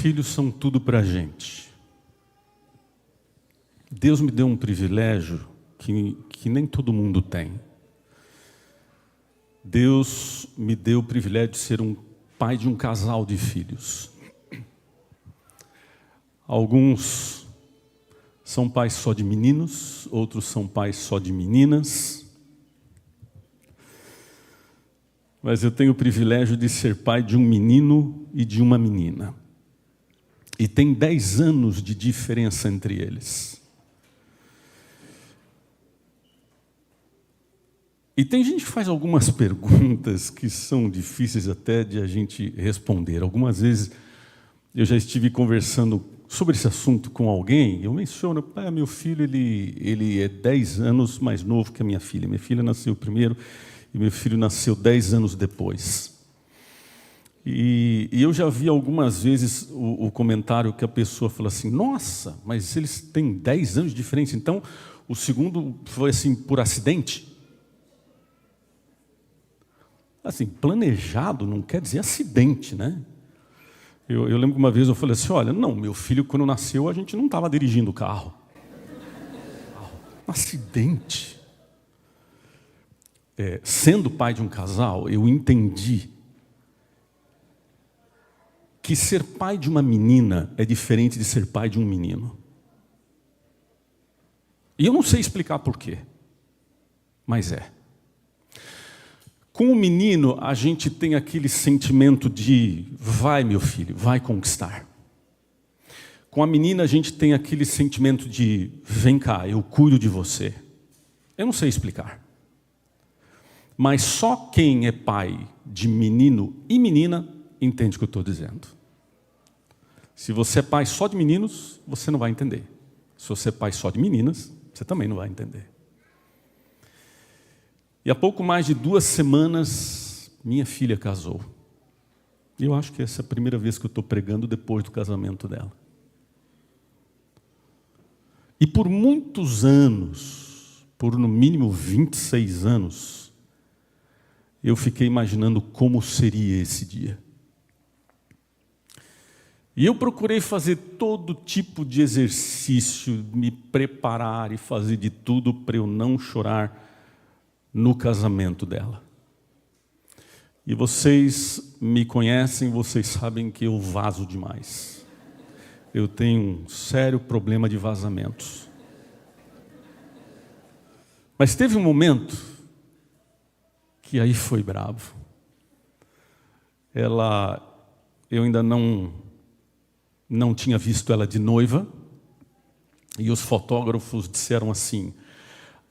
Filhos são tudo para a gente. Deus me deu um privilégio que nem todo mundo tem. Deus me deu o privilégio de ser um pai de um casal de filhos. Alguns são pais só de meninos, outros são pais só de meninas. Mas eu tenho o privilégio de ser pai de um menino e de uma menina. E tem 10 anos de diferença entre eles. E tem gente que faz algumas perguntas que são difíceis até de a gente responder. Algumas vezes eu já estive conversando sobre esse assunto com alguém, eu menciono, meu filho ele é 10 anos mais novo que a minha filha. Minha filha nasceu primeiro e meu filho nasceu 10 anos depois. E eu já vi algumas vezes o comentário que a pessoa fala assim, nossa, mas eles têm 10 anos de diferença, então o segundo foi assim por acidente? Assim, planejado não quer dizer acidente, né? Eu lembro que uma vez eu falei assim, olha, não, meu filho quando nasceu a gente não estava dirigindo o carro. Acidente. Sendo pai de um casal, eu entendi que ser pai de uma menina é diferente de ser pai de um menino. E eu não sei explicar por quê, mas é. Com o menino, a gente tem aquele sentimento de, vai meu filho, vai conquistar. Com a menina, a gente tem aquele sentimento de, vem cá, eu cuido de você. Eu não sei explicar. Mas só quem é pai de menino e menina, entende o que eu estou dizendo. Se você é pai só de meninos, você não vai entender. Se você é pai só de meninas, você também não vai entender. E há pouco mais de 2 semanas, minha filha casou. E eu acho que essa é a primeira vez que eu estou pregando depois do casamento dela. E por muitos anos, por no mínimo 26 anos, eu fiquei imaginando como seria esse dia. E eu procurei fazer todo tipo de exercício, me preparar e fazer de tudo para eu não chorar no casamento dela. E vocês me conhecem, vocês sabem que eu vazo demais. Eu tenho um sério problema de vazamentos. Mas teve um momento que aí foi bravo. Eu ainda não tinha visto ela de noiva, e os fotógrafos disseram assim,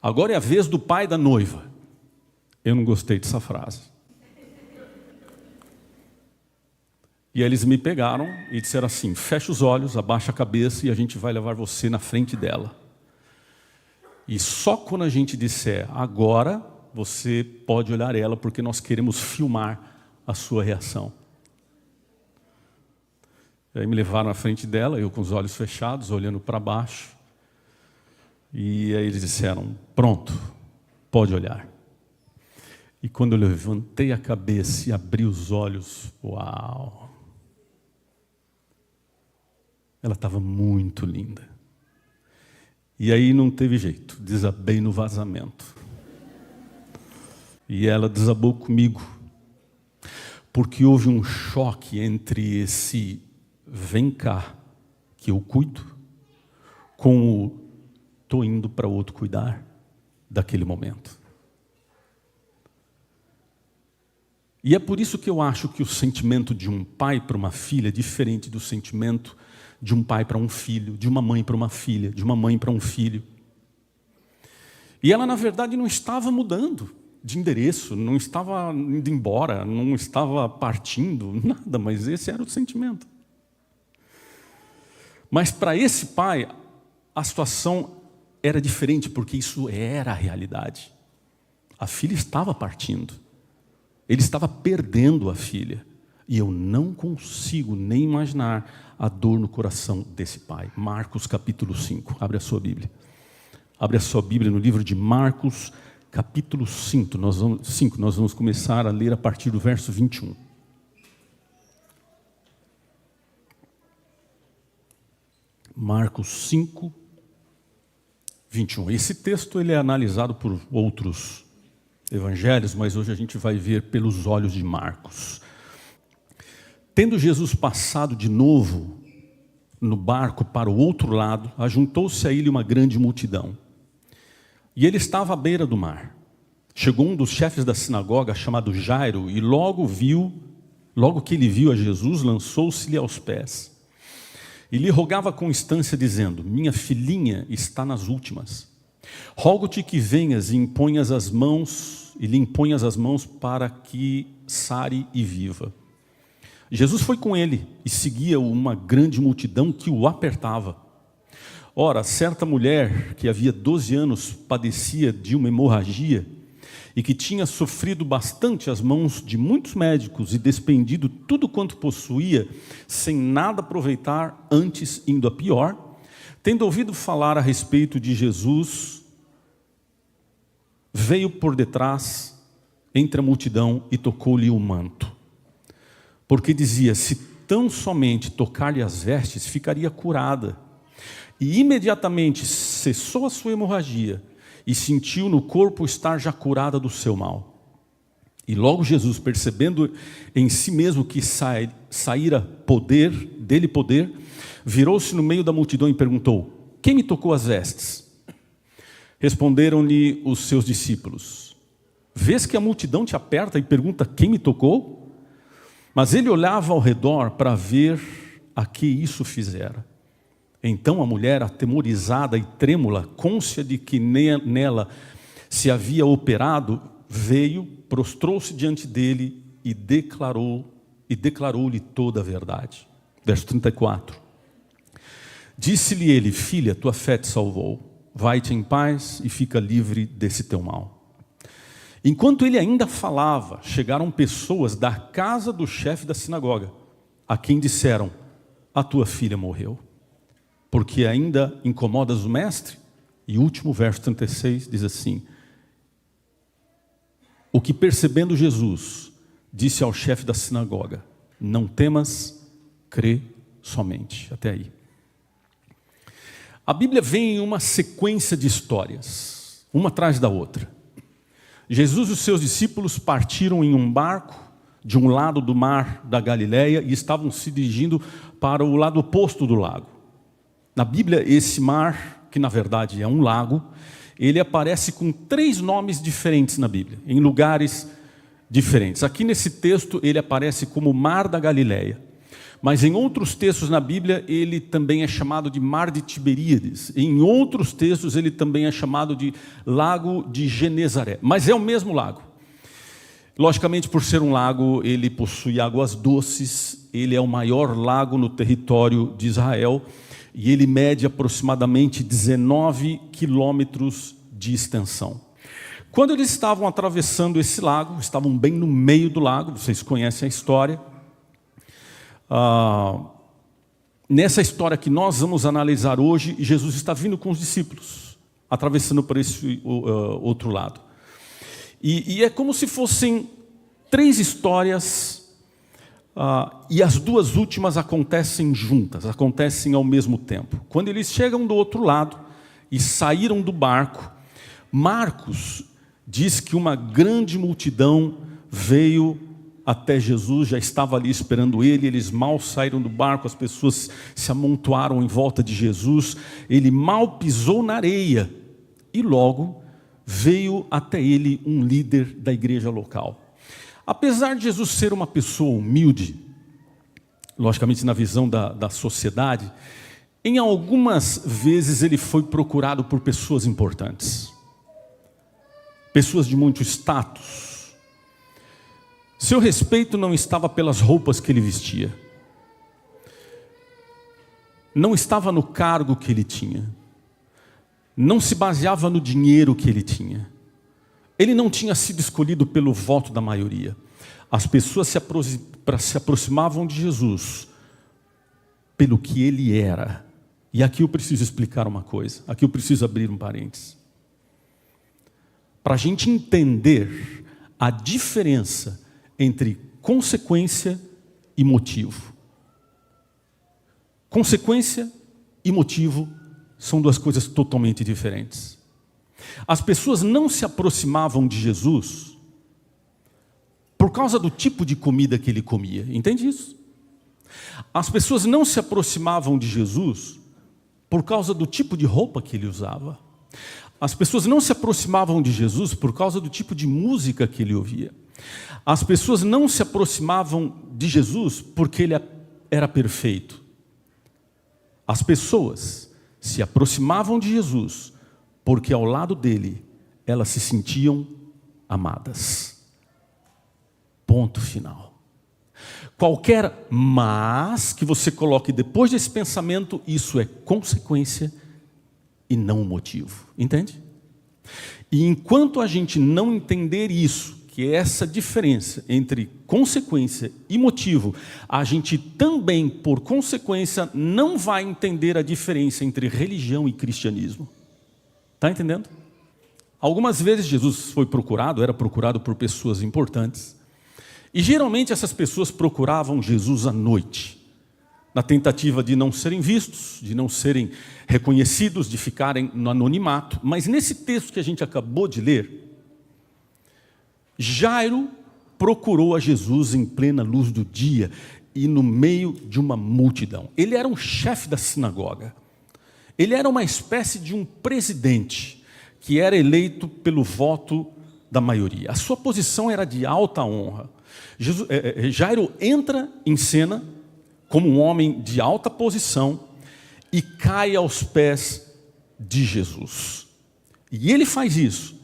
agora é a vez do pai da noiva. Eu não gostei dessa frase. E aí eles me pegaram e disseram assim, fecha os olhos, abaixa a cabeça e a gente vai levar você na frente dela. E só quando a gente disser, agora você pode olhar ela, porque nós queremos filmar a sua reação. E aí me levaram à frente dela, eu com os olhos fechados, olhando para baixo. E aí eles disseram, pronto, pode olhar. E quando eu levantei a cabeça e abri os olhos, uau! Ela estava muito linda. E aí não teve jeito, desabei no vazamento. E ela desabou comigo. Porque houve um choque entre esse vem cá, que eu cuido, com o estou indo para outro cuidar daquele momento. E é por isso que eu acho que o sentimento de um pai para uma filha é diferente do sentimento de um pai para um filho, de uma mãe para uma filha, de uma mãe para um filho. E ela, na verdade, não estava mudando de endereço, não estava indo embora, não estava partindo, nada, mas esse era o sentimento. Mas para esse pai, a situação era diferente, porque isso era a realidade. A filha estava partindo. Ele estava perdendo a filha. E eu não consigo nem imaginar a dor no coração desse pai. Marcos capítulo 5. Abre a sua Bíblia. Abre a sua Bíblia no livro de Marcos capítulo 5. Nós vamos começar a ler a partir do verso 21. Marcos 5, 21. Esse texto ele é analisado por outros evangelhos, mas hoje a gente vai ver pelos olhos de Marcos. Tendo Jesus passado de novo no barco para o outro lado, ajuntou-se a ele uma grande multidão. E ele estava à beira do mar. Chegou um dos chefes da sinagoga, chamado Jairo, e logo que ele viu a Jesus, lançou-se-lhe aos pés. E lhe rogava com instância, dizendo: minha filhinha está nas últimas. Rogo-te que venhas e lhe imponhas as mãos para que sare e viva. Jesus foi com ele e seguia-o uma grande multidão que o apertava. Ora, certa mulher que havia 12 anos padecia de uma hemorragia e que tinha sofrido bastante às mãos de muitos médicos e despendido tudo quanto possuía, sem nada aproveitar, antes indo a pior, tendo ouvido falar a respeito de Jesus, veio por detrás, entre a multidão, e tocou-lhe o manto. Porque dizia: se tão somente tocar-lhe as vestes, ficaria curada. E imediatamente cessou a sua hemorragia, e sentiu no corpo estar já curada do seu mal. E logo Jesus, percebendo em si mesmo que saíra dele poder, virou-se no meio da multidão e perguntou: quem me tocou as vestes? Responderam-lhe os seus discípulos: vês que a multidão te aperta e pergunta quem me tocou? Mas ele olhava ao redor para ver a que isso fizera. Então a mulher, atemorizada e trêmula, cônscia de que nela se havia operado, veio, prostrou-se diante dele e declarou-lhe toda a verdade. Verso 34. Disse-lhe ele: filha, tua fé te salvou. Vai-te em paz e fica livre desse teu mal. Enquanto ele ainda falava, chegaram pessoas da casa do chefe da sinagoga, a quem disseram: a tua filha morreu, porque ainda incomodas o mestre? E o último verso 36 diz assim: o que, percebendo Jesus, disse ao chefe da sinagoga: não temas, crê somente. Até aí. A Bíblia vem em uma sequência de histórias, uma atrás da outra. Jesus e os seus discípulos partiram em um barco de um lado do mar da Galileia e estavam se dirigindo para o lado oposto do lago. Na Bíblia, esse mar, que na verdade é um lago, ele aparece com 3 nomes diferentes na Bíblia, em lugares diferentes. Aqui nesse texto ele aparece como Mar da Galileia. Mas em outros textos na Bíblia ele também é chamado de Mar de Tiberíades. Em outros textos ele também é chamado de Lago de Genezaré. Mas é o mesmo lago. Logicamente, por ser um lago, ele possui águas doces. Ele é o maior lago no território de Israel. E ele mede aproximadamente 19 quilômetros de extensão. Quando eles estavam atravessando esse lago, estavam bem no meio do lago, vocês conhecem a história. Nessa história que nós vamos analisar hoje, Jesus está vindo com os discípulos, atravessando por esse outro lado. E é como se fossem 3 histórias, e as 2 últimas acontecem juntas, acontecem ao mesmo tempo. Quando eles chegam do outro lado e saíram do barco, Marcos diz que uma grande multidão veio até Jesus, já estava ali esperando ele. Eles mal saíram do barco, as pessoas se amontoaram em volta de Jesus. Ele mal pisou na areia e logo veio até ele um líder da igreja local. Apesar de Jesus ser uma pessoa humilde, logicamente na visão da sociedade, em algumas vezes ele foi procurado por pessoas importantes, pessoas de muito status. Seu respeito não estava pelas roupas que ele vestia, não estava no cargo que ele tinha, não se baseava no dinheiro que ele tinha. Ele não tinha sido escolhido pelo voto da maioria. As pessoas se aproximavam de Jesus pelo que ele era. E aqui eu preciso explicar uma coisa, aqui eu preciso abrir um parênteses. Para a gente entender a diferença entre consequência e motivo. Consequência e motivo são duas coisas totalmente diferentes. As pessoas não se aproximavam de Jesus por causa do tipo de comida que ele comia. Entende isso? As pessoas não se aproximavam de Jesus por causa do tipo de roupa que ele usava. As pessoas não se aproximavam de Jesus por causa do tipo de música que ele ouvia. As pessoas não se aproximavam de Jesus porque ele era perfeito. As pessoas se aproximavam de Jesus porque ao lado dele elas se sentiam amadas. Ponto final. Qualquer mas que você coloque depois desse pensamento, isso é consequência e não motivo. Entende? E enquanto a gente não entender isso, que é essa diferença entre consequência e motivo, a gente também, por consequência, não vai entender a diferença entre religião e cristianismo. Está entendendo? Algumas vezes Jesus era procurado por pessoas importantes. E geralmente essas pessoas procuravam Jesus à noite, na tentativa de não serem vistos, de não serem reconhecidos, de ficarem no anonimato. Mas nesse texto que a gente acabou de ler, Jairo procurou a Jesus em plena luz do dia e no meio de uma multidão. Ele era um chefe da sinagoga. Ele era uma espécie de um presidente que era eleito pelo voto da maioria. A sua posição era de alta honra. Jairo entra em cena como um homem de alta posição e cai aos pés de Jesus. E ele faz isso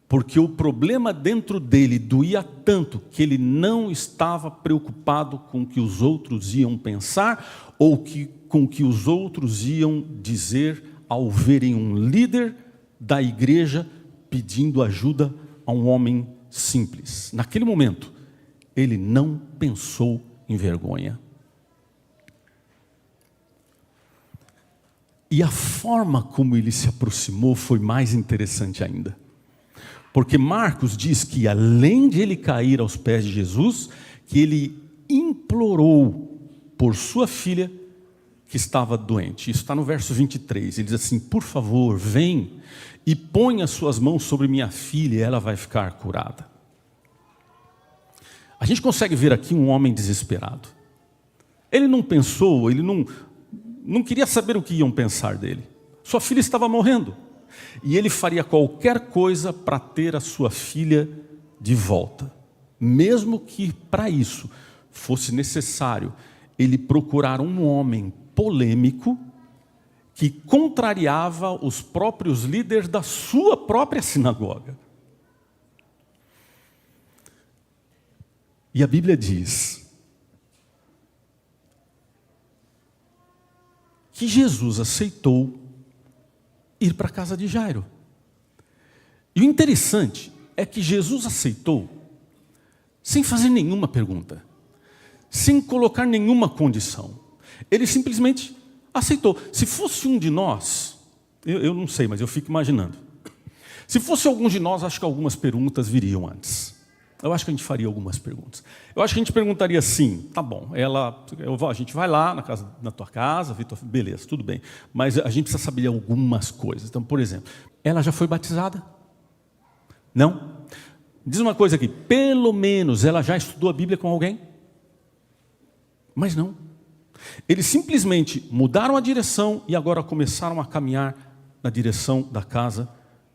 porque o problema dentro dele doía tanto que ele não estava preocupado com o que os outros iam pensar ou com o que os outros iam dizer ao verem um líder da igreja pedindo ajuda a um homem simples. Naquele momento, ele não pensou em vergonha. E a forma como ele se aproximou foi mais interessante ainda. Porque Marcos diz que além de ele cair aos pés de Jesus, que ele implorou por sua filha que estava doente. Isso está no verso 23. Ele diz assim: por favor, vem e põe as suas mãos sobre minha filha e ela vai ficar curada. A gente consegue ver aqui um homem desesperado. Ele não pensou, ele não queria saber o que iam pensar dele. Sua filha estava morrendo. E ele faria qualquer coisa para ter a sua filha de volta. Mesmo que para isso fosse necessário ele procurar um homem polêmico que contrariava os próprios líderes da sua própria sinagoga. E a Bíblia diz que Jesus aceitou ir para a casa de Jairo. E o interessante é que Jesus aceitou sem fazer nenhuma pergunta, sem colocar nenhuma condição. Ele simplesmente aceitou. Se fosse um de nós, eu não sei, mas eu fico imaginando. Se fosse algum de nós, acho que algumas perguntas viriam antes. Eu acho que a gente faria algumas perguntas. Eu acho que a gente perguntaria assim: tá bom, a gente vai lá na tua casa, Vitor, beleza, tudo bem. Mas a gente precisa saber algumas coisas. Então, por exemplo, ela já foi batizada? Não? Diz uma coisa aqui: pelo menos ela já estudou a Bíblia com alguém? Mas não. Eles simplesmente mudaram a direção e agora começaram a caminhar na direção da casa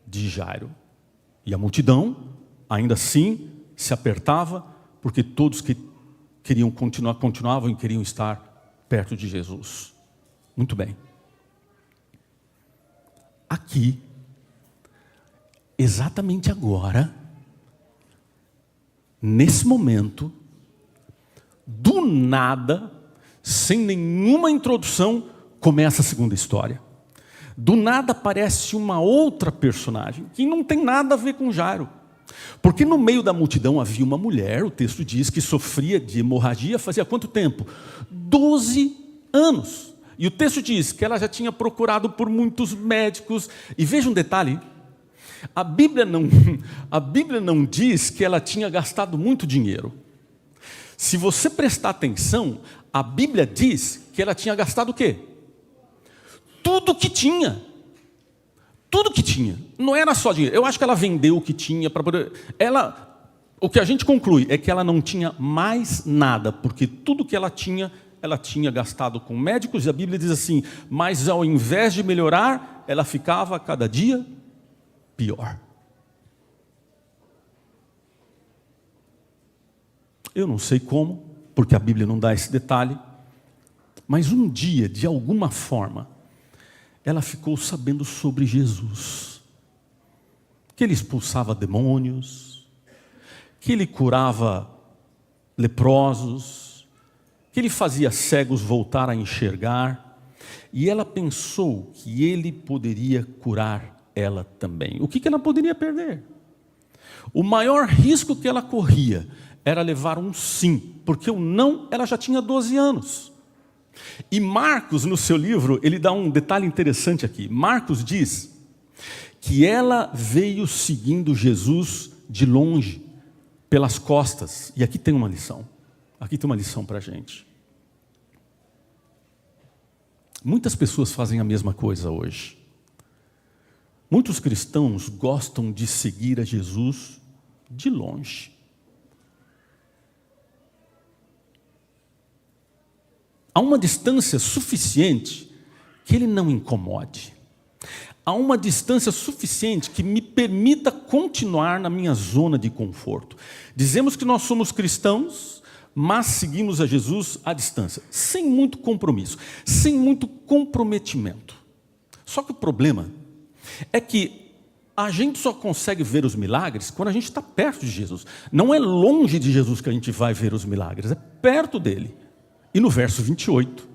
de Jairo. E a multidão, ainda assim, se apertava, porque todos que continuavam e queriam estar perto de Jesus. Muito bem. Aqui, exatamente agora, nesse momento, do nada, sem nenhuma introdução, começa a segunda história. Do nada aparece uma outra personagem, que não tem nada a ver com Jairo. Porque no meio da multidão havia uma mulher, o texto diz, que sofria de hemorragia fazia quanto tempo? 12 anos. E o texto diz que ela já tinha procurado por muitos médicos. E veja um detalhe: a Bíblia não diz que ela tinha gastado muito dinheiro. Se você prestar atenção, a Bíblia diz que ela tinha gastado o quê? tudo que tinha. Tudo que tinha. Não era só dinheiro. Eu acho que ela vendeu o que tinha para poder... O que a gente conclui é que ela não tinha mais nada, porque tudo que ela tinha gastado com médicos, e a Bíblia diz assim, mas ao invés de melhorar, ela ficava a cada dia pior. Eu não sei como, porque a Bíblia não dá esse detalhe, mas um dia, de alguma forma, ela ficou sabendo sobre Jesus, que ele expulsava demônios, que ele curava leprosos, que ele fazia cegos voltar a enxergar, e ela pensou que ele poderia curar ela também. O que ela poderia perder? O maior risco que ela corria era levar um sim, porque o não, ela já tinha 12 anos. E Marcos, no seu livro, ele dá um detalhe interessante aqui. Marcos diz que ela veio seguindo Jesus de longe, pelas costas. E aqui tem uma lição. Aqui tem uma lição para a gente. Muitas pessoas fazem a mesma coisa hoje. Muitos cristãos gostam de seguir a Jesus de longe. Há uma distância suficiente que ele não incomode. Há uma distância suficiente que me permita continuar na minha zona de conforto. Dizemos que nós somos cristãos, mas seguimos a Jesus à distância, sem muito compromisso, sem muito comprometimento. Só que o problema é que a gente só consegue ver os milagres quando a gente está perto de Jesus. Não é longe de Jesus que a gente vai ver os milagres, é perto dele. E no verso 28,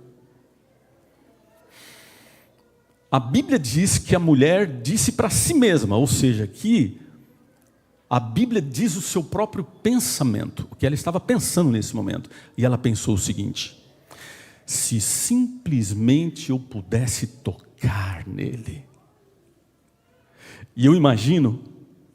a Bíblia diz que a mulher disse para si mesma, ou seja, que a Bíblia diz o seu próprio pensamento, o que ela estava pensando nesse momento. E ela pensou o seguinte: se simplesmente eu pudesse tocar nele. E eu imagino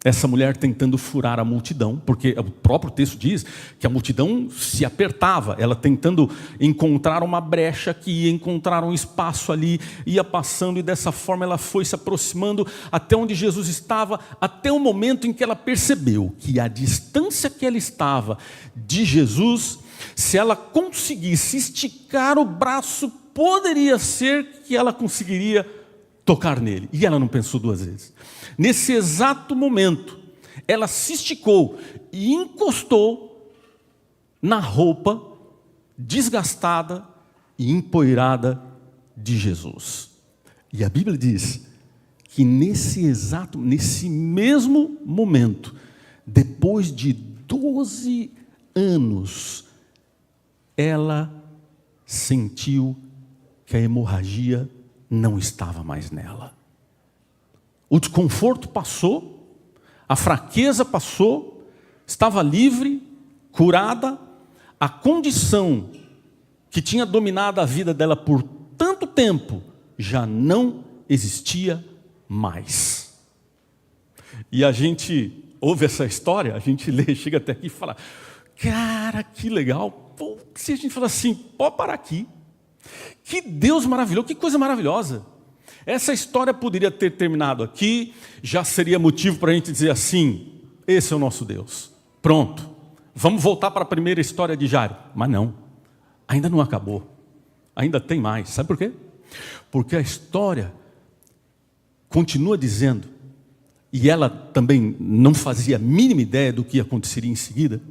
essa mulher tentando furar a multidão, porque o próprio texto diz que a multidão se apertava, ela tentando encontrar uma brecha aqui, ia encontrar um espaço ali, ia passando, e dessa forma ela foi se aproximando até onde Jesus estava, até o momento em que ela percebeu que a distância que ela estava de Jesus, se ela conseguisse esticar o braço, poderia ser que ela conseguiria tocar nele. E ela não pensou duas vezes. Nesse exato momento, ela se esticou e encostou na roupa desgastada e empoeirada de Jesus. E a Bíblia diz que nesse mesmo momento, depois de 12 anos, ela sentiu que a hemorragia não estava mais nela. O desconforto passou, a fraqueza passou, estava livre, curada. A condição que tinha dominado a vida dela por tanto tempo já não existia mais. E a gente ouve essa história, a gente lê, chega até aqui e fala: cara, que legal. Pô, se a gente fala assim, pode parar aqui. Que Deus maravilhoso, que coisa maravilhosa. Essa história poderia ter terminado aqui, já seria motivo para a gente dizer assim: esse é o nosso Deus. Pronto, vamos voltar para a primeira história de Jairo. Mas não, ainda não acabou. Ainda tem mais. Sabe por quê? Porque a história continua dizendo, e ela também não fazia a mínima ideia do que aconteceria em seguida.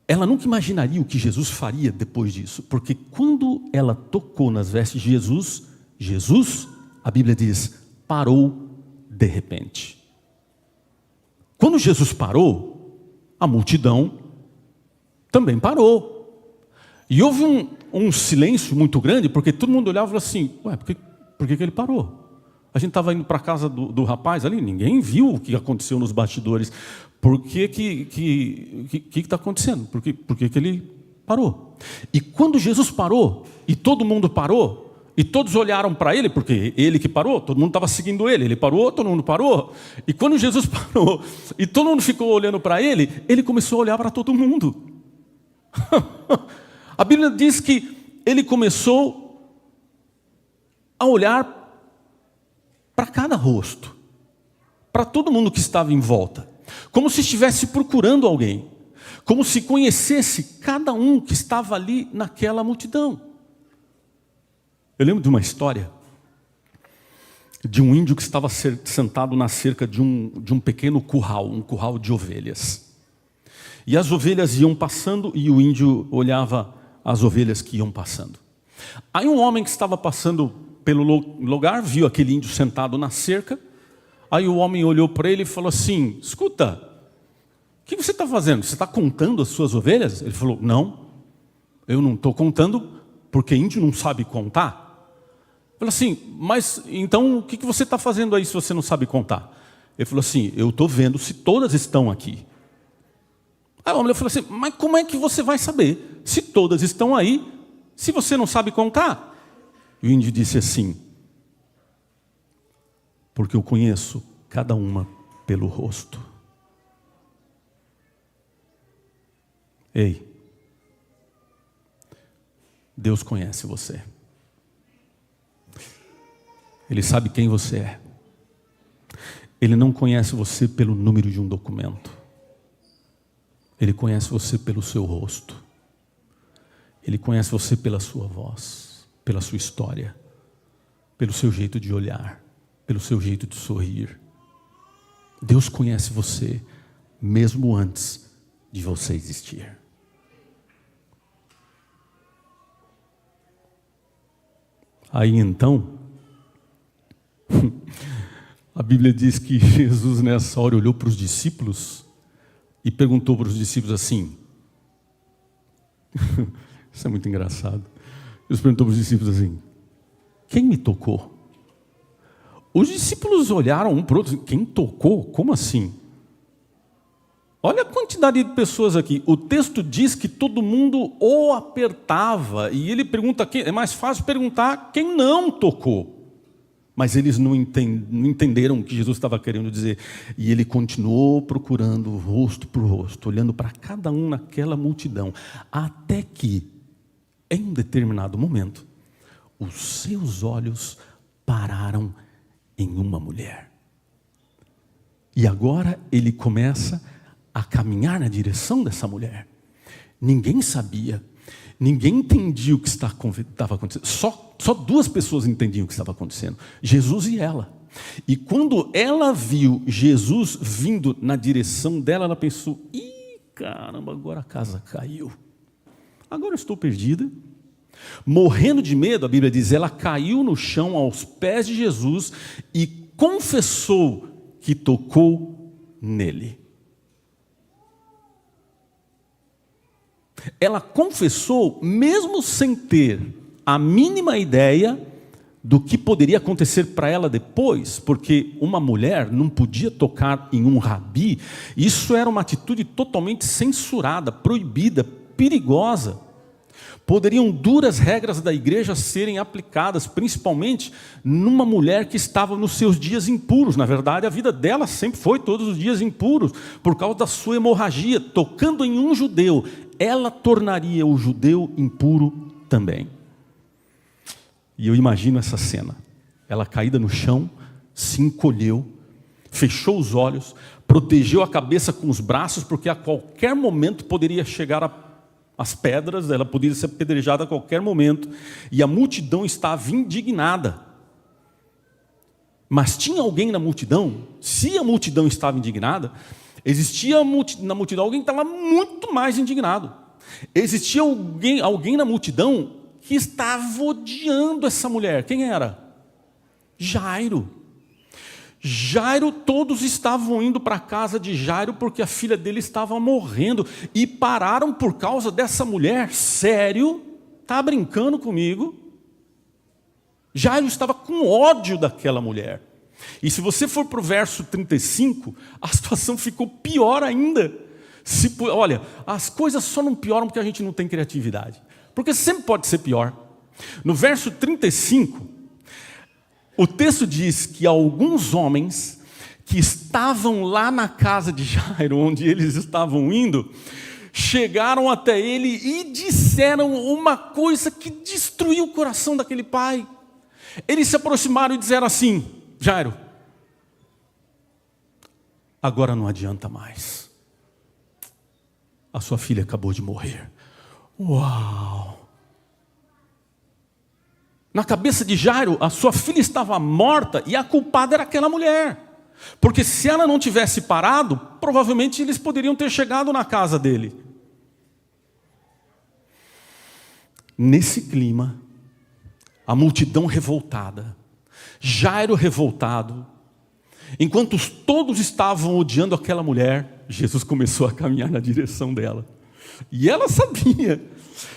Ela nunca imaginaria o que Jesus faria depois disso, porque quando ela tocou nas vestes de Jesus, a Bíblia diz, parou de repente. Quando Jesus parou, a multidão também parou. E houve um silêncio muito grande, porque todo mundo olhava e falava assim: ué, por que ele parou? A gente estava indo para a casa do rapaz ali, ninguém viu o que aconteceu nos bastidores. Por que está acontecendo? Por que ele parou? E quando Jesus parou, e todo mundo parou, e todos olharam para ele, porque ele que parou, todo mundo estava seguindo ele parou, todo mundo parou. E quando Jesus parou, e todo mundo ficou olhando para ele começou a olhar para todo mundo. A Bíblia diz que ele começou a olhar para cada rosto, para todo mundo que estava em volta, como se estivesse procurando alguém, como se conhecesse cada um que estava ali naquela multidão. Eu lembro de uma história de um índio que estava sentado na cerca de um pequeno curral, um curral de ovelhas. E as ovelhas iam passando e o índio olhava as ovelhas que iam passando. Aí um homem que estava passando pelo lugar viu aquele índio sentado na cerca. Aí o homem olhou para ele e falou assim: escuta, o que você está fazendo? Você está contando as suas ovelhas? Ele falou: não, eu não estou contando porque índio não sabe contar. Ele falou assim: mas então o que você está fazendo aí se você não sabe contar? Ele falou assim: eu estou vendo se todas estão aqui. Aí o homem falou assim: mas como é que você vai saber se todas estão aí, se você não sabe contar? E o índio disse assim: porque eu conheço cada uma pelo rosto. Ei, Deus conhece você. Ele sabe quem você é. Ele não conhece você pelo número de um documento. Ele conhece você pelo seu rosto. Ele conhece você pela sua voz, pela sua história, pelo seu jeito de olhar, pelo seu jeito de sorrir. Deus conhece você mesmo antes de você existir. Aí então, a Bíblia diz que Jesus nessa hora olhou para os discípulos e perguntou para os discípulos assim, isso é muito engraçado, ele perguntou para os discípulos assim: quem me tocou? Os discípulos olharam um para o outro: quem tocou? Como assim? Olha a quantidade de pessoas aqui. O texto diz que todo mundo o apertava, e ele pergunta, é mais fácil perguntar quem não tocou. Mas eles não entenderam o que Jesus estava querendo dizer. E ele continuou procurando rosto por rosto, olhando para cada um naquela multidão, até que, em um determinado momento, os seus olhos pararam em uma mulher. E agora ele começa a caminhar na direção dessa mulher. Ninguém sabia, ninguém entendia o que estava acontecendo. Só duas pessoas entendiam o que estava acontecendo: Jesus e ela. E quando ela viu Jesus vindo na direção dela, ela pensou: ih, caramba, agora a casa caiu. Agora eu estou perdida. Morrendo de medo, a Bíblia diz, ela caiu no chão aos pés de Jesus e confessou que tocou nele. Ela confessou mesmo sem ter a mínima ideia do que poderia acontecer para ela depois, porque uma mulher não podia tocar em um rabi. Isso era uma atitude totalmente censurada, proibida, perigosa. Poderiam duras regras da igreja serem aplicadas, principalmente numa mulher que estava nos seus dias impuros. Na verdade, a vida dela sempre foi todos os dias impuros, por causa da sua hemorragia. Tocando em um judeu, ela tornaria o judeu impuro também. E eu imagino essa cena. Ela caída no chão, se encolheu, fechou os olhos, protegeu a cabeça com os braços, porque a qualquer momento poderia chegar as pedras, ela poderia ser apedrejada a qualquer momento, e a multidão estava indignada. Mas tinha alguém na multidão, se a multidão estava indignada, existia na multidão alguém que estava muito mais indignado. Existia alguém na multidão que estava odiando essa mulher. Quem era? Jairo. Jairo, todos estavam indo para a casa de Jairo porque a filha dele estava morrendo e pararam por causa dessa mulher. Sério? Está brincando comigo? Jairo estava com ódio daquela mulher. E se você for para o verso 35, a situação ficou pior ainda. Olha, as coisas só não pioram porque a gente não tem criatividade. Porque sempre pode ser pior. No verso 35, o texto diz que alguns homens que estavam lá na casa de Jairo, onde eles estavam indo, chegaram até ele e disseram uma coisa que destruiu o coração daquele pai. Eles se aproximaram e disseram assim: Jairo, agora não adianta mais. A sua filha acabou de morrer. Uau! Na cabeça de Jairo, a sua filha estava morta e a culpada era aquela mulher. Porque se ela não tivesse parado, provavelmente eles poderiam ter chegado na casa dele. Nesse clima, a multidão revoltada, Jairo revoltado, enquanto todos estavam odiando aquela mulher, Jesus começou a caminhar na direção dela. E ela sabia.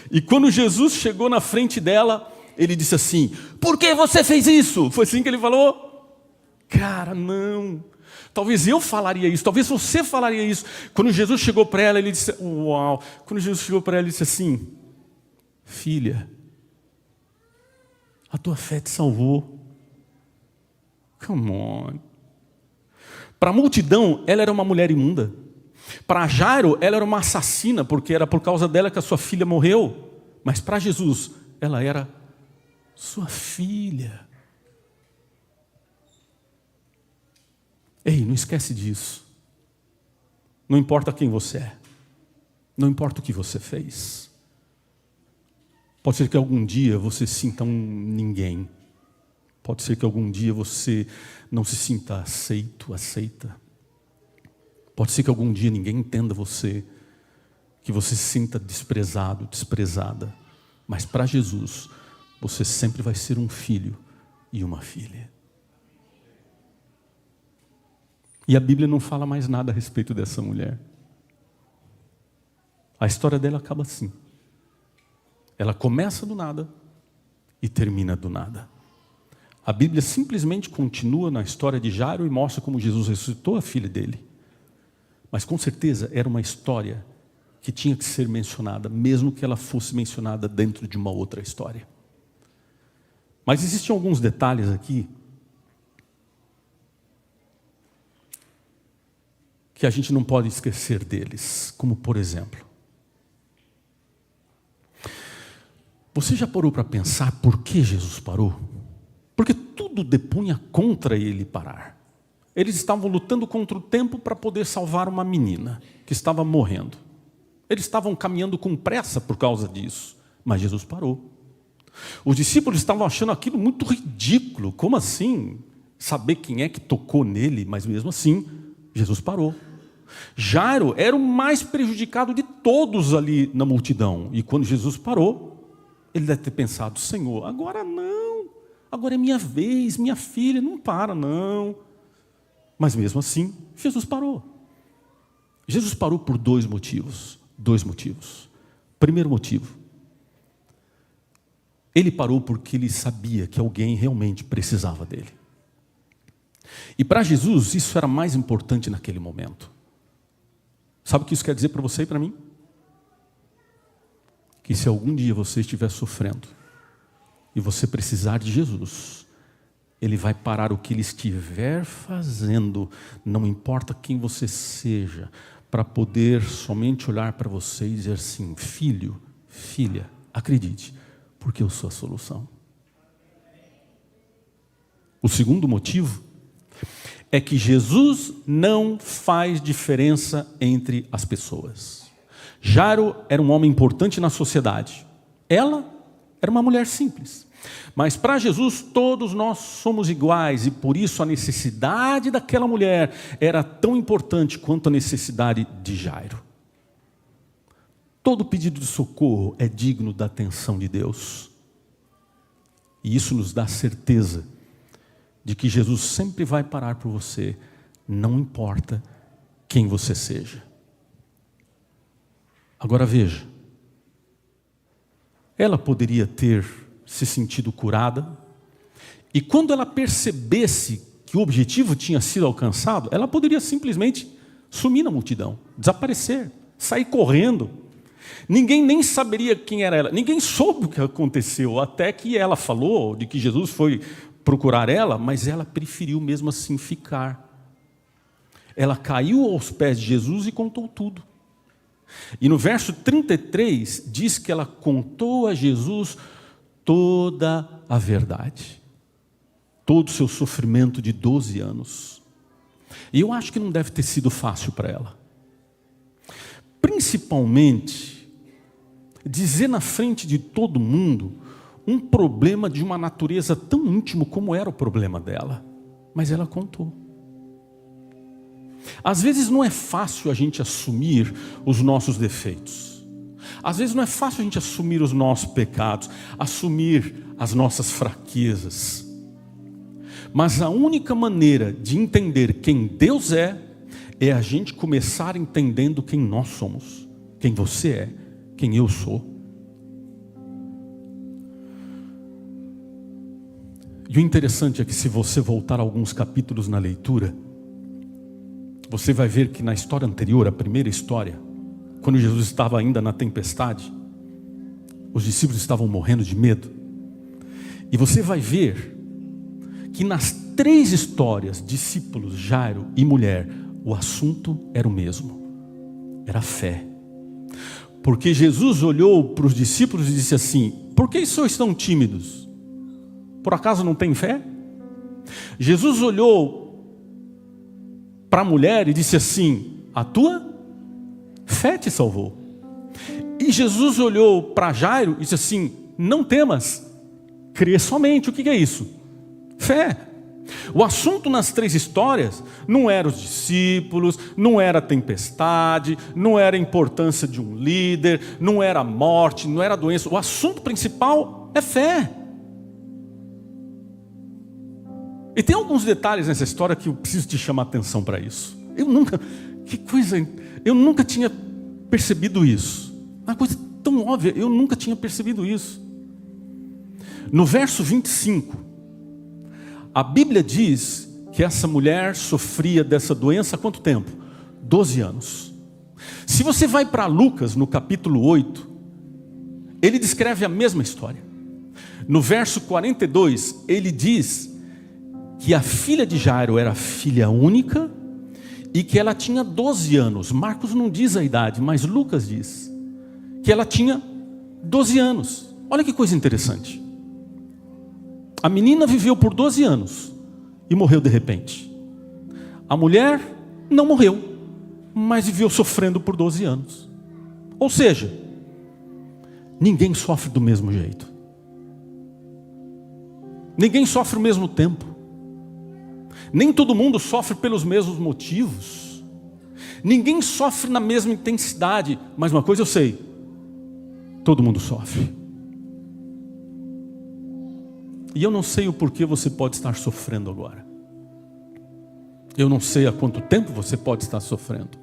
E quando Jesus chegou na frente dela, ele disse assim: por que você fez isso? Foi assim que ele falou? Cara, não. Talvez eu falaria isso, talvez você falaria isso. Quando Jesus chegou para ela, ele disse: uau. Quando Jesus chegou para ela, ele disse assim: filha, a tua fé te salvou. Come on. Para a multidão, ela era uma mulher imunda. Para Jairo, ela era uma assassina, porque era por causa dela que a sua filha morreu. Mas para Jesus, ela era sua filha. Ei, não esquece disso. Não importa quem você é. Não importa o que você fez. Pode ser que algum dia você sinta um ninguém. Pode ser que algum dia você não se sinta aceito, aceita. Pode ser que algum dia ninguém entenda você, que você se sinta desprezado, desprezada. Mas para Jesus, você sempre vai ser um filho e uma filha. E a Bíblia não fala mais nada a respeito dessa mulher. A história dela acaba assim. Ela começa do nada e termina do nada. A Bíblia simplesmente continua na história de Jairo e mostra como Jesus ressuscitou a filha dele. Mas com certeza era uma história que tinha que ser mencionada, mesmo que ela fosse mencionada dentro de uma outra história. Mas existem alguns detalhes aqui que a gente não pode esquecer deles, como por exemplo, você já parou para pensar por que Jesus parou? Porque tudo depunha contra ele parar. Eles estavam lutando contra o tempo para poder salvar uma menina que estava morrendo. Eles estavam caminhando com pressa por causa disso, mas Jesus parou. Os discípulos estavam achando aquilo muito ridículo. Como assim? Saber quem é que tocou nele, mas mesmo assim, Jesus parou. Jairo era o mais prejudicado de todos ali na multidão. E quando Jesus parou, ele deve ter pensado: Senhor, agora não. Agora é minha vez, minha filha, não para não. Mas mesmo assim, Jesus parou. Jesus parou por dois motivos. Primeiro motivo, ele parou porque ele sabia que alguém realmente precisava dele. E para Jesus, isso era mais importante naquele momento. Sabe o que isso quer dizer para você e para mim? Que se algum dia você estiver sofrendo e você precisar de Jesus, Ele vai parar o que Ele estiver fazendo, não importa quem você seja, para poder somente olhar para você e dizer assim: filho, filha, acredite, porque eu sou a solução. O segundo motivo é que Jesus não faz diferença entre as pessoas. Jairo era um homem importante na sociedade. Ela era uma mulher simples. Mas para Jesus todos nós somos iguais, e por isso a necessidade daquela mulher era tão importante quanto a necessidade de Jairo. Todo pedido de socorro é digno da atenção de Deus. E isso nos dá certeza de que Jesus sempre vai parar por você, não importa quem você seja. Agora veja, ela poderia ter se sentido curada, e quando ela percebesse que o objetivo tinha sido alcançado, ela poderia simplesmente sumir na multidão, desaparecer, sair correndo. Ninguém nem saberia quem era ela, ninguém soube o que aconteceu, até que ela falou de que Jesus foi procurar ela, mas ela preferiu mesmo assim ficar. Ela caiu aos pés de Jesus e contou tudo. E no verso 33 diz que ela contou a Jesus toda a verdade. todo o seu sofrimento de 12 anos. E eu acho que não deve ter sido fácil para ela. Principalmente, dizer na frente de todo mundo um problema de uma natureza tão íntimo como era o problema dela. Mas ela contou. Às vezes não é fácil a gente assumir os nossos defeitos. Às vezes não é fácil a gente assumir os nossos pecados, assumir as nossas fraquezas. Mas a única maneira de entender quem Deus é a gente começar entendendo quem nós somos, quem você é, quem eu sou. E o interessante é que se você voltar alguns capítulos na leitura, você vai ver que na história anterior, a primeira história, quando Jesus estava ainda na tempestade, os discípulos estavam morrendo de medo. E você vai ver que nas 3 histórias, discípulos, Jairo e mulher, o assunto era o mesmo. Era fé. Porque Jesus olhou para os discípulos e disse assim: por que sois tão tímidos? Por acaso não tem fé? Jesus olhou para a mulher e disse assim: a tua fé te salvou. E Jesus olhou para Jairo e disse assim: não temas, crê somente. O que é isso? Fé. O assunto nas 3 histórias não era os discípulos, não era a tempestade, não era a importância de um líder, não era a morte, não era a doença. O assunto principal é fé. E tem alguns detalhes nessa história que eu preciso te chamar a atenção para isso. Eu nunca tinha percebido isso. Uma coisa tão óbvia, eu nunca tinha percebido isso. No verso 25, a Bíblia diz que essa mulher sofria dessa doença há quanto tempo? 12 anos. Se você vai para Lucas, no capítulo 8, ele descreve a mesma história. No verso 42, ele diz que a filha de Jairo era filha única e que ela tinha 12 anos. Marcos não diz a idade, mas Lucas diz que ela tinha 12 anos. Olha que coisa interessante. A menina viveu por 12 anos e morreu de repente. A mulher não morreu, mas viveu sofrendo por 12 anos. Ou seja, ninguém sofre do mesmo jeito. Ninguém sofre ao mesmo tempo. Nem todo mundo sofre pelos mesmos motivos. Ninguém sofre na mesma intensidade. Mas uma coisa eu sei: todo mundo sofre. E eu não sei o porquê você pode estar sofrendo agora. Eu não sei há quanto tempo você pode estar sofrendo.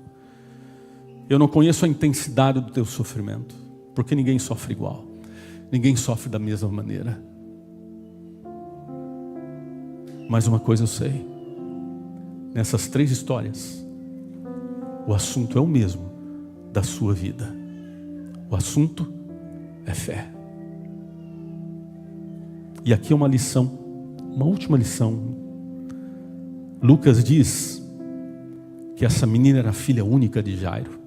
Eu não conheço a intensidade do teu sofrimento, porque ninguém sofre igual. Ninguém sofre da mesma maneira. Mas uma coisa eu sei: nessas 3 histórias, o assunto é o mesmo da sua vida. O assunto é fé. E aqui é uma lição, uma última lição. Lucas diz que essa menina era filha única de Jairo.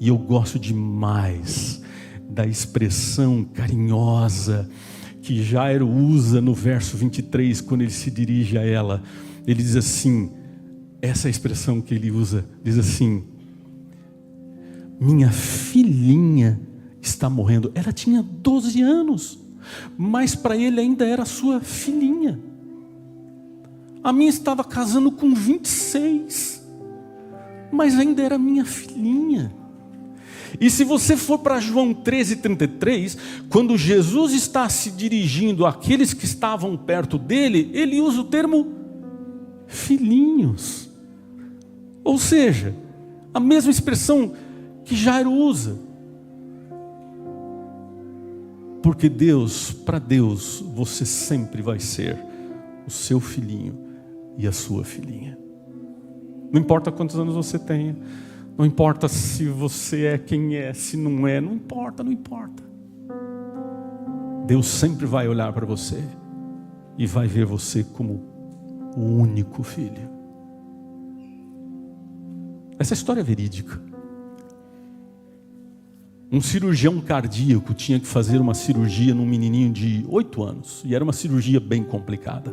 E eu gosto demais da expressão carinhosa que Jairo usa no verso 23, quando ele se dirige a ela. Ele diz assim, essa expressão que ele usa, diz assim: minha filhinha está morrendo. Ela tinha 12 anos, mas para ele ainda era sua filhinha. A minha estava casando com 26, mas ainda era minha filhinha. E se você for para João 13:33, quando Jesus está se dirigindo àqueles que estavam perto dele, ele usa o termo filhinhos. Ou seja, a mesma expressão que Jairo usa. Porque para Deus, você sempre vai ser o seu filhinho e a sua filhinha. Não importa quantos anos você tenha, não importa se você é quem é, se não é, não importa, não importa. Deus sempre vai olhar para você e vai ver você como o único filho. Essa história é verídica. Um cirurgião cardíaco tinha que fazer uma cirurgia num menininho de 8 anos. E era uma cirurgia bem complicada.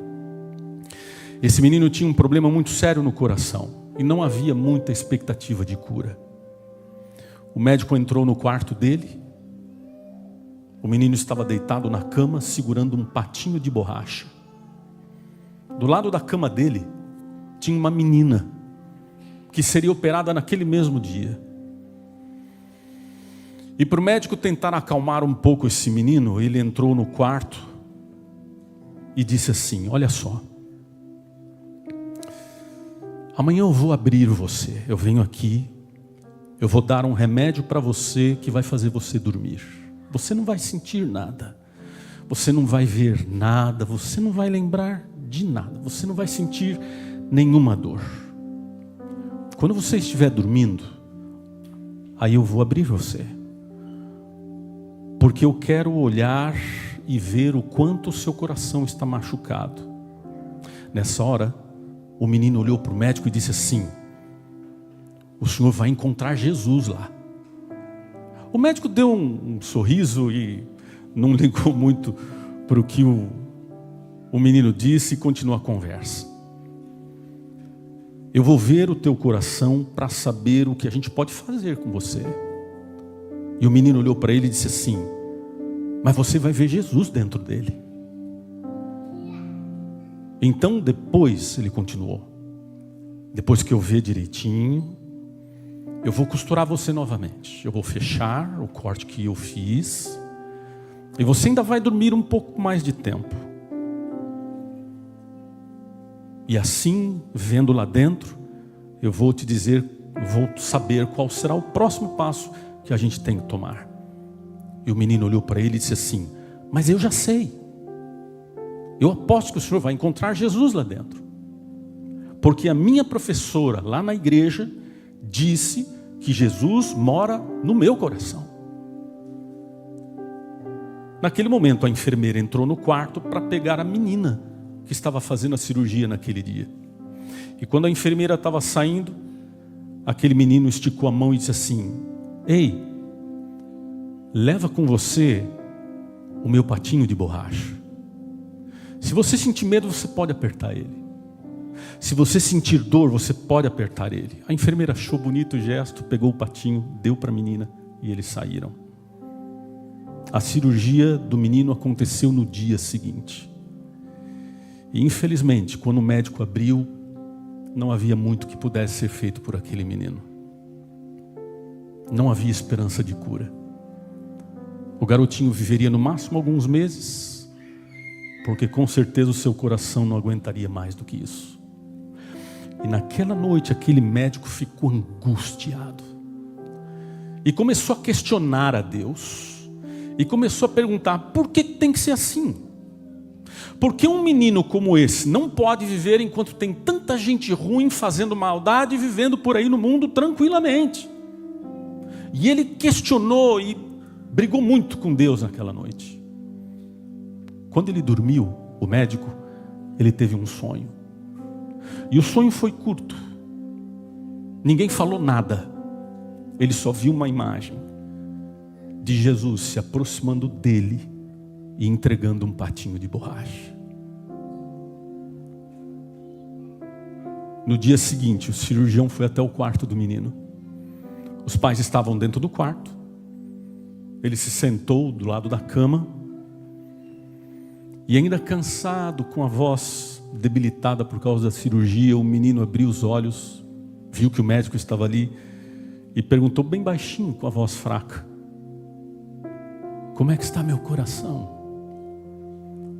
Esse menino tinha um problema muito sério no coração e não havia muita expectativa de cura. O médico entrou no quarto dele. O menino estava deitado na cama, segurando um patinho de borracha. Do lado da cama dele, tinha uma menina, que seria operada naquele mesmo dia. E para o médico tentar acalmar um pouco esse menino, ele entrou no quarto e disse assim: olha só, amanhã eu vou abrir você, eu venho aqui, eu vou dar um remédio para você que vai fazer você dormir. Você não vai sentir nada, você não vai ver nada, você não vai lembrar de nada, você não vai sentir nenhuma dor. Quando você estiver dormindo, aí eu vou abrir você, porque eu quero olhar e ver o quanto o seu coração está machucado. Nessa hora, o menino olhou para o médico e disse assim: o senhor vai encontrar Jesus lá. O médico deu um sorriso e não ligou muito para o que o menino disse e continuou a conversa. Eu vou ver o teu coração para saber o que a gente pode fazer com você. E o menino olhou para ele e disse assim: mas você vai ver Jesus dentro dele. Então depois, ele continuou, depois que eu ver direitinho, eu vou costurar você novamente. Eu vou fechar o corte que eu fiz. E você ainda vai dormir um pouco mais de tempo. E assim, vendo lá dentro, eu vou te dizer, vou saber qual será o próximo passo que a gente tem que tomar. E o menino olhou para ele e disse assim: mas eu já sei. Eu aposto que o senhor vai encontrar Jesus lá dentro. Porque a minha professora lá na igreja disse que Jesus mora no meu coração. Naquele momento a enfermeira entrou no quarto para pegar a menina que estava fazendo a cirurgia naquele dia. E quando a enfermeira estava saindo, aquele menino esticou a mão e disse assim: ei, leva com você o meu patinho de borracha. Se você sentir medo, você pode apertar ele. Se você sentir dor, você pode apertar ele. A enfermeira achou bonito o gesto, pegou o patinho, deu para a menina e eles saíram. A cirurgia do menino aconteceu no dia seguinte. E infelizmente, quando o médico abriu, não havia muito que pudesse ser feito por aquele menino. Não havia esperança de cura. O garotinho viveria no máximo alguns meses, porque com certeza o seu coração não aguentaria mais do que isso. E naquela noite aquele médico ficou angustiado. E começou a questionar a Deus. E começou a perguntar: por que tem que ser assim? Por que um menino como esse não pode viver enquanto tem tanta gente ruim fazendo maldade e vivendo por aí no mundo tranquilamente? E ele questionou e brigou muito com Deus naquela noite. Quando ele dormiu, o médico, ele teve um sonho. E o sonho foi curto. Ninguém falou nada. Ele só viu uma imagem de Jesus se aproximando dele e entregando um patinho de borracha. No dia seguinte, o cirurgião foi até o quarto do menino. Os pais estavam dentro do quarto. Ele se sentou do lado da cama. E ainda cansado, com a voz debilitada por causa da cirurgia, o menino abriu os olhos, viu que o médico estava ali e perguntou bem baixinho, com a voz fraca: como é que está meu coração?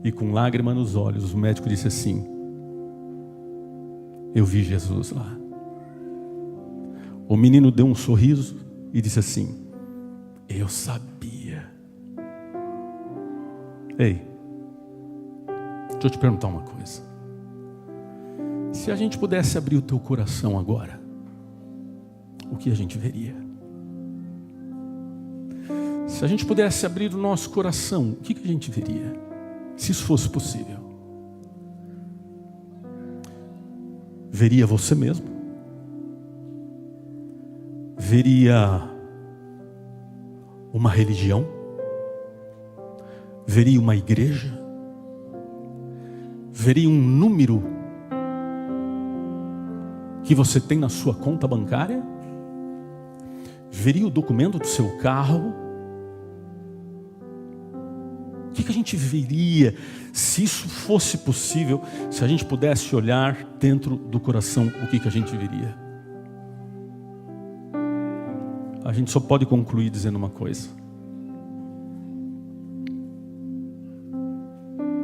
E com lágrima nos olhos, o médico disse assim: eu vi Jesus lá. O menino deu um sorriso e disse assim: eu sabia. Ei, deixa eu te perguntar uma coisa. Se a gente pudesse abrir o teu coração agora, o que a gente veria? Se a gente pudesse abrir o nosso coração, o que a gente veria? Se isso fosse possível. Veria você mesmo? Veria uma religião? Veria uma igreja? Veria um número que você tem na sua conta bancária? Veria o documento do seu carro? O que a gente veria se isso fosse possível, se a gente pudesse olhar dentro do coração, o que a gente veria? A gente só pode concluir dizendo uma coisa: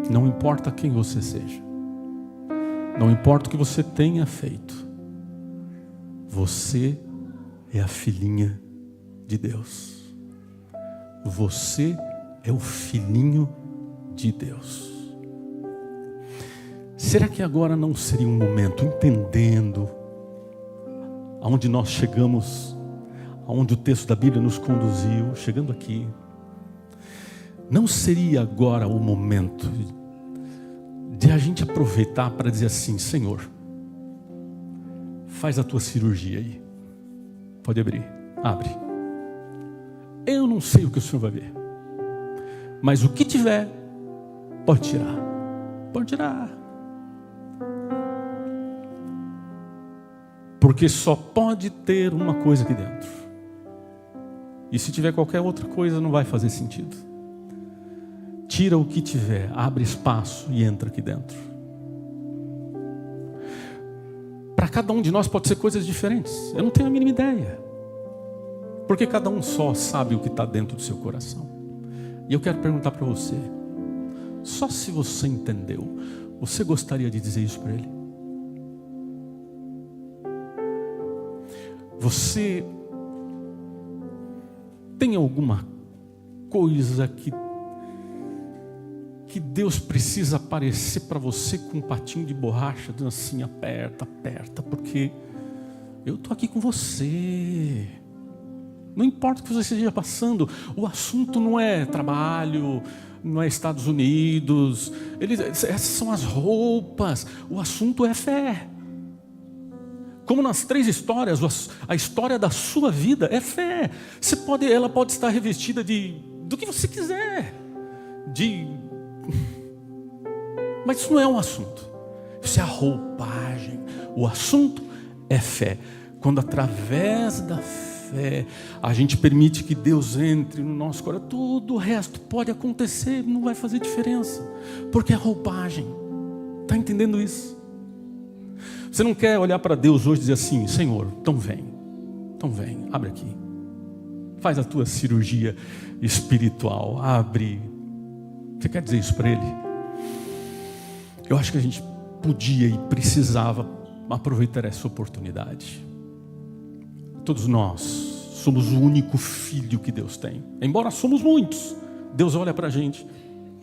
não importa quem você seja, não importa o que você tenha feito, você é a filhinha de Deus. Você é o filhinho de Deus. Será que agora não seria um momento, entendendo aonde nós chegamos, aonde o texto da Bíblia nos conduziu, chegando aqui, não seria agora o momento de a gente aproveitar para dizer assim: Senhor, faz a tua cirurgia aí. Pode abrir, abre. Eu não sei o que o Senhor vai ver, mas o que tiver, pode tirar. Pode tirar. Porque só pode ter uma coisa aqui dentro. E se tiver qualquer outra coisa, não vai fazer sentido. Tira o que tiver, abre espaço e entra aqui dentro. Para cada um de nós pode ser coisas diferentes. Eu não tenho a mínima ideia. Porque cada um só sabe o que está dentro do seu coração. E eu quero perguntar para você: só se você entendeu, você gostaria de dizer isso para Ele? Você tem alguma coisa que Deus precisa aparecer para você com um patinho de borracha, dizendo assim: aperta, aperta, porque eu estou aqui com você. Não importa o que você esteja passando, o assunto não é trabalho, não é Estados Unidos, essas são as roupas, o assunto é fé. Como nas 3 histórias, a história da sua vida é fé. Ela pode estar revestida do que você quiser, mas isso não é um assunto, isso é a roupagem. O assunto é fé. Quando através da fé a gente permite que Deus entre no nosso coração, tudo o resto pode acontecer, não vai fazer diferença, porque é roupagem. Está entendendo isso? Você não quer olhar para Deus hoje e dizer assim: Senhor, então vem, abre aqui, faz a tua cirurgia espiritual, abre. Você quer dizer isso para Ele? Eu acho que a gente podia e precisava aproveitar essa oportunidade. Todos nós somos o único filho que Deus tem. Embora somos muitos, Deus olha para a gente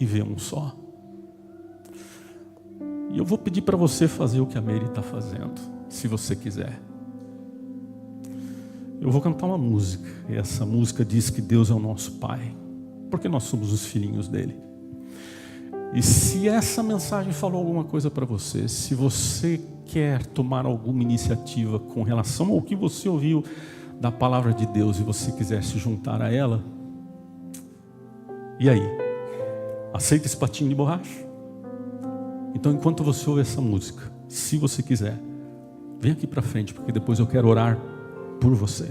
e vê um só. E eu vou pedir para você fazer o que a Mary está fazendo, se você quiser. Eu vou cantar uma música, e essa música diz que Deus é o nosso Pai, porque nós somos os filhinhos dele. E se essa mensagem falou alguma coisa para você, se você quer tomar alguma iniciativa com relação ao que você ouviu da palavra de Deus e você quiser se juntar a ela, e aí? Aceita esse patinho de borracha? Então, enquanto você ouve essa música, se você quiser, vem aqui para frente, porque depois eu quero orar por você.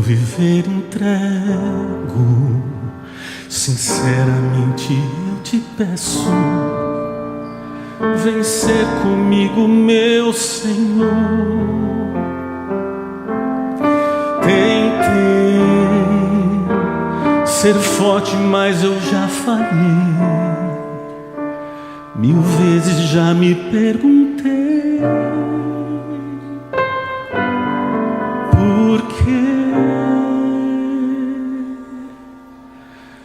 Viver entrego, sinceramente eu te peço, vem ser comigo, meu Senhor. Tentei ser forte, mas eu já falhei. 1000 vezes já me perguntei por quê.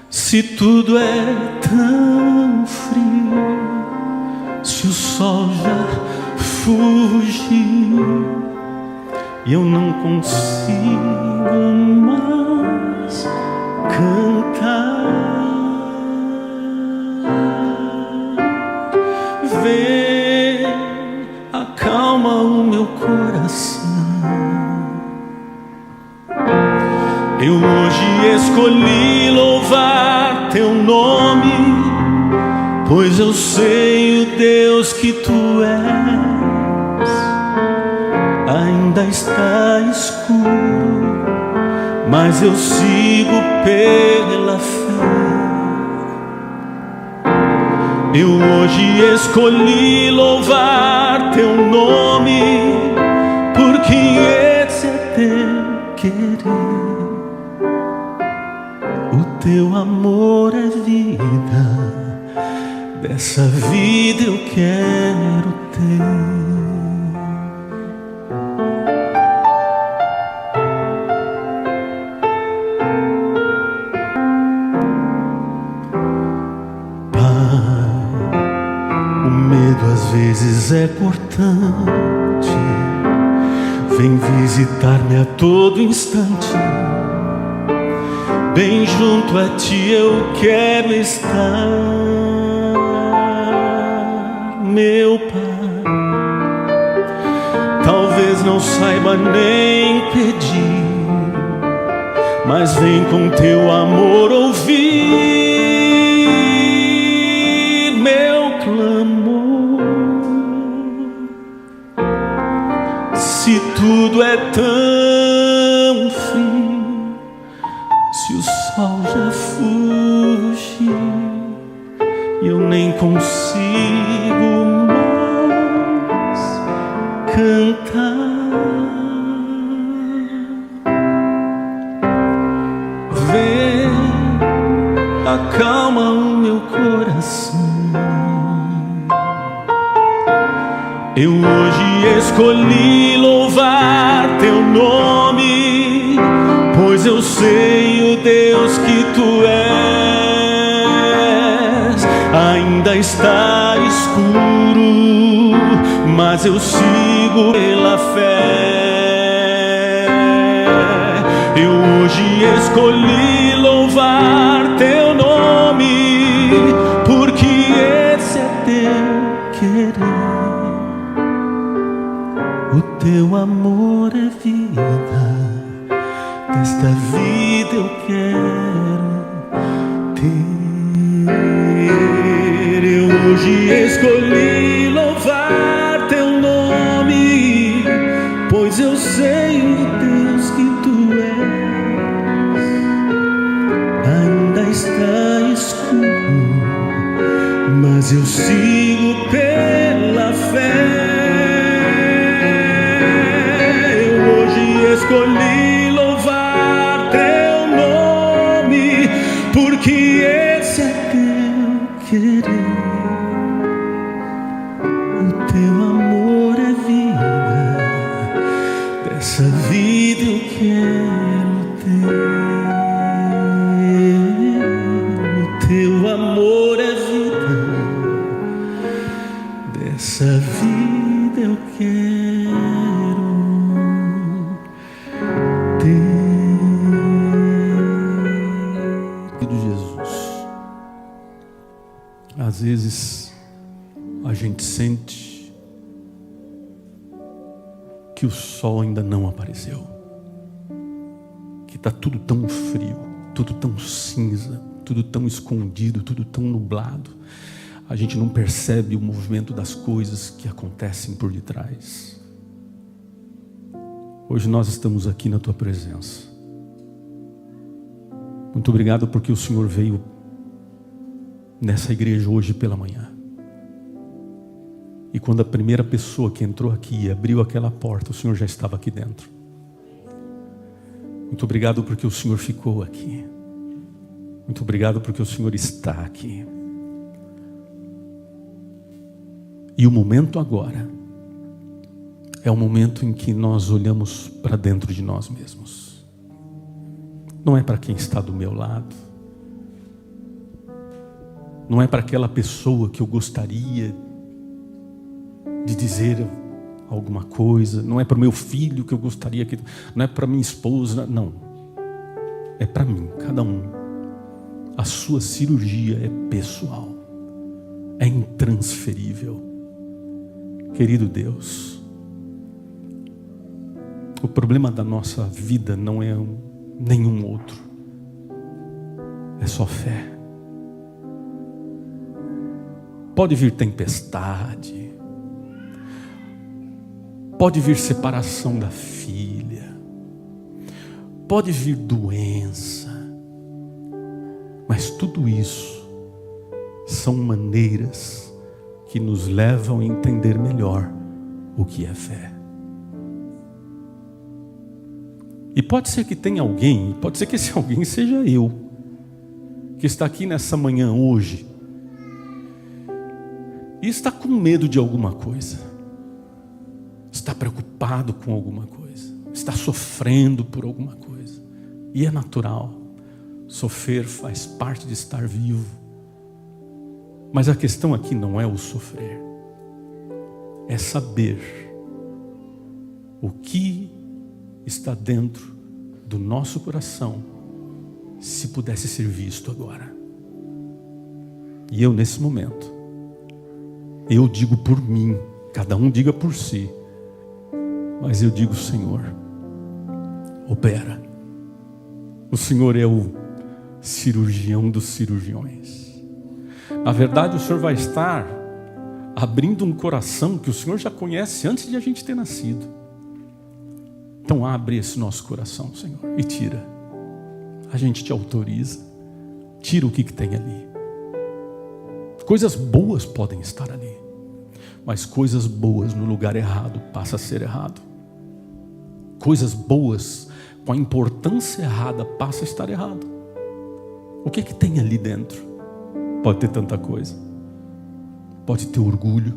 Se tudo é tão frio, se o sol já fugiu e eu não consigo mais cantar. Vem, acalma o meu coração. Eu hoje escolhi louvar teu nome, pois eu sei o Deus que tu és. Ainda está escuro, mas eu sigo pela fé. Eu hoje escolhi louvar teu nome, porque esse é teu querer. O teu amor é vida, dessa vida eu quero ter. Às vezes é cortante, vem visitar-me a todo instante. Bem junto a ti eu quero estar, meu Pai. Talvez não saiba nem pedir, mas vem com teu amor ouvir meu clamor. Se tudo é tão frio, se o sol já fugiu e eu nem consigo mais cantar, vem, acalma o meu coração. Eu hoje escolhi louvar teu nome, pois eu sei o Deus que tu és. Ainda está escuro, mas eu sigo pela fé. Eu hoje escolhi louvar teu nome, porque esse é teu querer. O teu amor é vida, desta vida eu quero ter. Eu hoje escolhi louvar teu nome, pois eu sei o Deus que tu és. Ainda está escuro, mas eu sigo pela fé. Escolhi louvar teu nome, porque esse é teu querer. O teu amor é vida, dessa vida eu quero ter. O teu amor é vida, dessa vida eu quero. Às vezes a gente sente que o sol ainda não apareceu, que está tudo tão frio, tudo tão cinza, tudo tão escondido, tudo tão nublado. A gente não percebe o movimento das coisas que acontecem por detrás. Hoje nós estamos aqui na tua presença. Muito obrigado porque o Senhor veio nessa igreja hoje pela manhã. E quando a primeira pessoa que entrou aqui abriu aquela porta, o Senhor já estava aqui dentro. Muito obrigado porque o Senhor ficou aqui. Muito obrigado porque o Senhor está aqui. E o momento agora é o momento em que nós olhamos para dentro de nós mesmos. Não é para quem está do meu lado. Não é para aquela pessoa que eu gostaria de dizer alguma coisa. Não é para o meu filho que eu gostaria que... Não é para minha esposa, não. É para mim, cada um. A sua cirurgia é pessoal, é intransferível. Querido Deus, o problema da nossa vida não é nenhum outro, é só fé. Pode vir tempestade, pode vir separação da filha, pode vir doença, mas tudo isso são maneiras que nos levam a entender melhor o que é fé. E pode ser que tenha alguém, pode ser que esse alguém seja eu, que está aqui nessa manhã hoje, e está com medo de alguma coisa, está preocupado com alguma coisa, está sofrendo por alguma coisa, e é natural, sofrer faz parte de estar vivo, mas a questão aqui não é o sofrer, é saber o que está dentro do nosso coração, se pudesse ser visto agora. E eu nesse momento, eu digo por mim, cada um diga por si, mas eu digo: Senhor, opera. O Senhor é o cirurgião dos cirurgiões. Na verdade, o Senhor vai estar abrindo um coração que o Senhor já conhece antes de a gente ter nascido. Então abre esse nosso coração, Senhor, e tira. A gente te autoriza. Tira o que tem ali. Coisas boas podem estar ali, mas coisas boas no lugar errado passa a ser errado. Coisas boas com a importância errada passa a estar errado. O que tem ali dentro? Pode ter tanta coisa. Pode ter orgulho,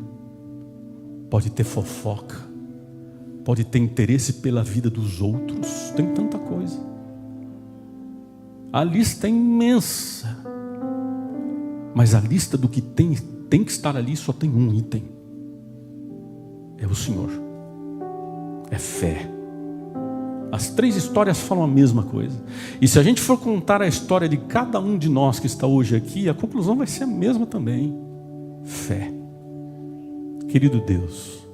pode ter fofoca, pode ter interesse pela vida dos outros. Tem tanta coisa. A lista é imensa, mas a lista do que tem que estar ali só tem um item: é o Senhor, é fé. As três histórias falam a mesma coisa, e se a gente for contar a história de cada um de nós que está hoje aqui, a conclusão vai ser a mesma também: fé. Querido Deus,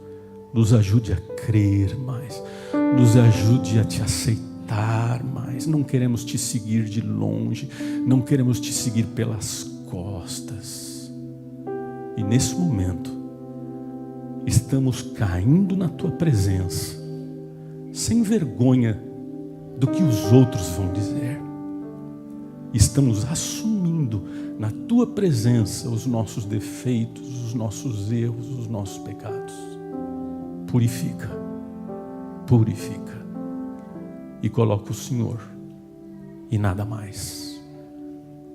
nos ajude a crer mais, nos ajude a te aceitar mais. Não queremos te seguir de longe, não queremos te seguir pelas costas. E nesse momento estamos caindo na tua presença, sem vergonha do que os outros vão dizer. Estamos assumindo na tua presença os nossos defeitos, os nossos erros, os nossos pecados. Purifica, purifica, e coloca o Senhor e nada mais.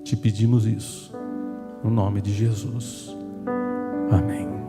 Te pedimos isso no nome de Jesus. Amém.